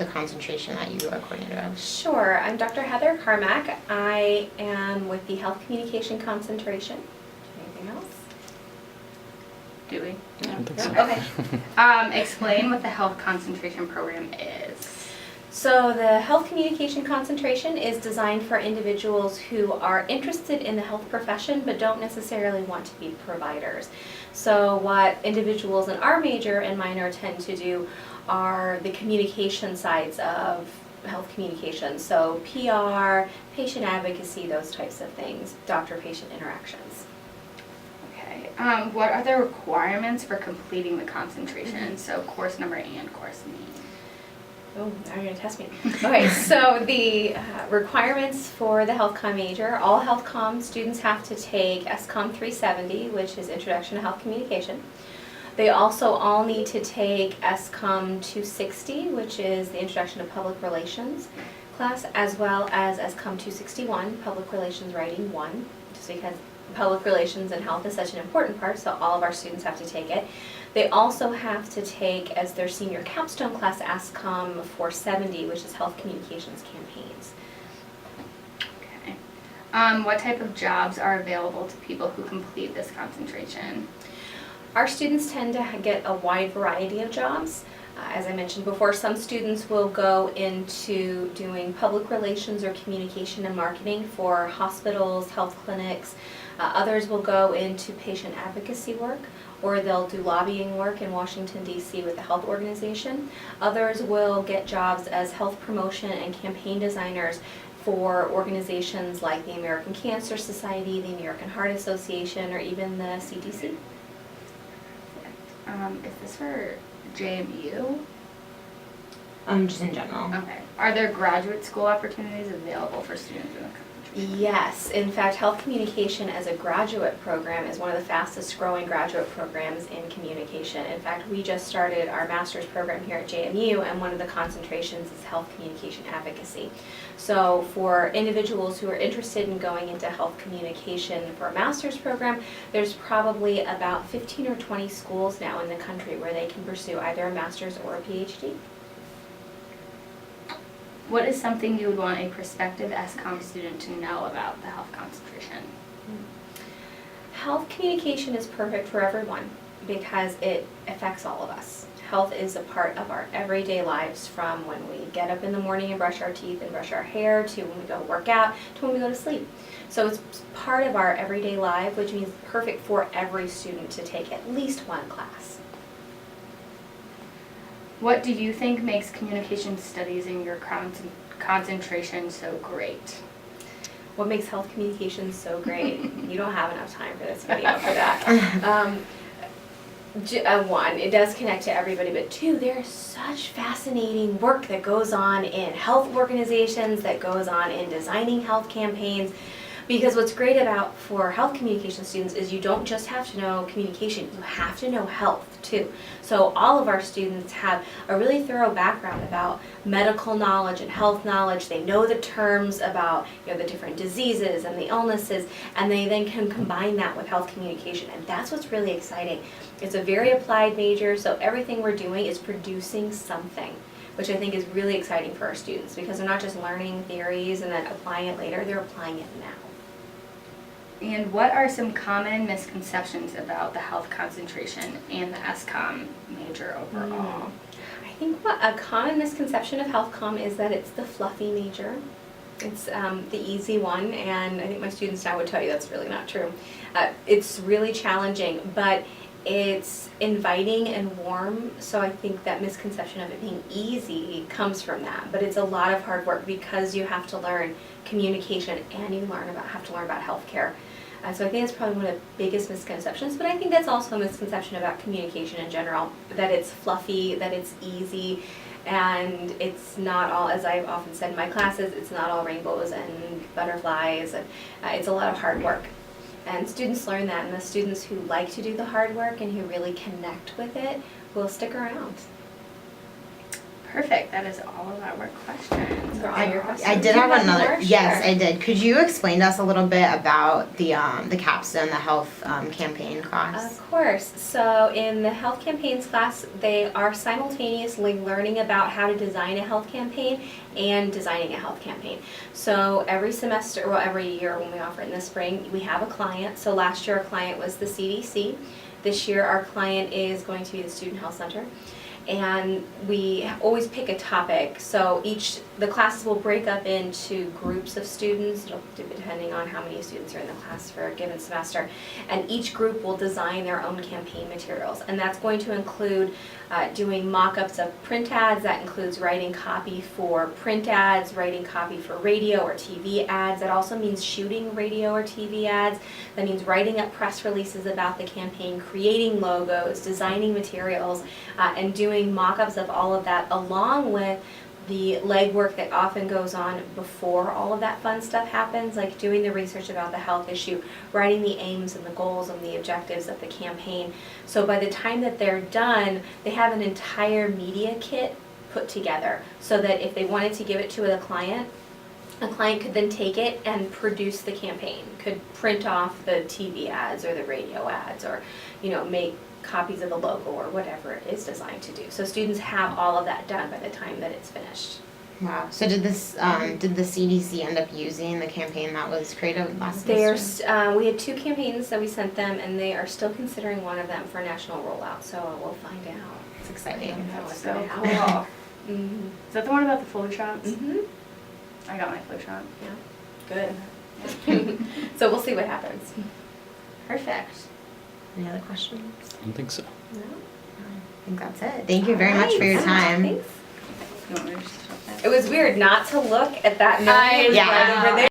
the concentration that you are coordinator of? Sure, I'm Dr. Heather Carmack. I am with the Health Communication Concentration. Anything else? Do we? I think so. Okay. Explain what the health concentration program is. So the Health Communication Concentration is designed for individuals who are interested in the health profession but don't necessarily want to be providers. So what individuals in our major and minor tend to do are the communication sides of health communication. So PR, patient advocacy, those types of things, doctor-patient interactions. Okay. What are the requirements for completing the concentration? So course number and course name. Oh, now you're going to test me. Okay, so the requirements for the health comm major, all health comm students have to take SCOM 370, which is Introduction to Health Communication. They also all need to take SCOM 260, which is the Introduction to Public Relations class, as well as SCOM 261, Public Relations Writing 1, just because public relations and health is such an important part, so all of our students have to take it. They also have to take, as their senior capstone class, ASCOM 470, which is Health Communications Campaigns. Okay. What type of jobs are available to people who complete this concentration? Our students tend to get a wide variety of jobs. As I mentioned before, some students will go into doing public relations or communication and marketing for hospitals, health clinics. Others will go into patient advocacy work, or they'll do lobbying work in Washington, D.C. with a health organization. Others will get jobs as health promotion and campaign designers for organizations like the American Cancer Society, the American Heart Association, or even the CDC. Is this for JMU? Just in general. Okay. Are there graduate school opportunities available for students in the country? Yes, in fact, health communication as a graduate program is one of the fastest growing graduate programs in communication. In fact, we just started our master's program here at JMU, and one of the concentrations is health communication advocacy. So for individuals who are interested in going into health communication for a master's program, there's probably about 15 or 20 schools now in the country where they can pursue either a master's or a PhD. What is something you would want a prospective SCOM student to know about the health concentration? Health communication is perfect for everyone because it affects all of us. Health is a part of our everyday lives, from when we get up in the morning and brush our teeth and brush our hair, to when we go work out, to when we go to sleep. So it's part of our everyday life, which means perfect for every student to take at least one class. What do you think makes communication studies in your concentration so great? What makes health communications so great? You don't have enough time for this video for that. One, it does connect to everybody, but two, there's such fascinating work that goes on in health organizations, that goes on in designing health campaigns. Because what's great about for health communication students is you don't just have to know communication, you have to know health too. So all of our students have a really thorough background about medical knowledge and health knowledge. They know the terms about the different diseases and the illnesses, and they then can combine that with health communication, and that's what's really exciting. It's a very applied major, so everything we're doing is producing something, which I think is really exciting for our students, because they're not just learning theories and then applying it later, they're applying it now. And what are some common misconceptions about the health concentration and the SCOM major overall? I think what a common misconception of health comm is that it's the fluffy major. It's the easy one, and I think my students now would tell you that's really not true. It's really challenging, but it's inviting and warm, so I think that misconception of it being easy comes from that. But it's a lot of hard work because you have to learn communication and you have to learn about healthcare. So I think that's probably one of the biggest misconceptions, but I think that's also a misconception about communication in general, that it's fluffy, that it's easy, and it's not all, as I've often said in my classes, it's not all rainbows and butterflies, and it's a lot of hard work. And students learn that, and the students who like to do the hard work and who really connect with it will stick around. Perfect, that is all of our questions. For all your questions. I did You have another. more? Yes, Sure. I did. Could you explain to us a little bit about the capstone, the health campaign class? Of course. So in the health campaigns class, they are simultaneously learning about how to design a health campaign and designing a health campaign. So every semester, well, every year when we offer it in the spring, we have a client. So last year our client was the CDC. This year our client is going to be the Student Health Center. And we always pick a topic. So the classes will break up into groups of students, depending on how many students are in the class for a given semester. And each group will design their own campaign materials. And that's going to include doing mock-ups of print ads. That includes writing copy for print ads, writing copy for radio or TV ads. That also means shooting radio or TV ads. That means writing up press releases about the campaign, creating logos, designing materials, and doing mock-ups of all of that, along with the legwork that often goes on before all of that fun stuff happens, like doing the research about the health issue, writing the aims and the goals and the objectives of the campaign. So by the time that they're done, they have an entire media kit put together so that if they wanted to give it to a client could then take it and produce the campaign, could print off the TV ads or the radio ads, or make copies of the logo or whatever it is designed to do. So students have all of that done by the time that it's finished. Wow. So did the CDC end up using the campaign that was created last semester? We had 2 campaigns that we sent them, and they are still considering one of them for national rollout. So we'll find out. It's exciting. What's So gonna cool. happen. Mhm. Is that the one about the flu shots? Mhm. I got my flu shot. Yeah. Good. So we'll see what happens. Perfect. Any other questions? I don't think so. No? I think that's it. Thank you very much for your time. Thanks. You want me to just stop that? It was weird not to look at that note. I It was right know. over there.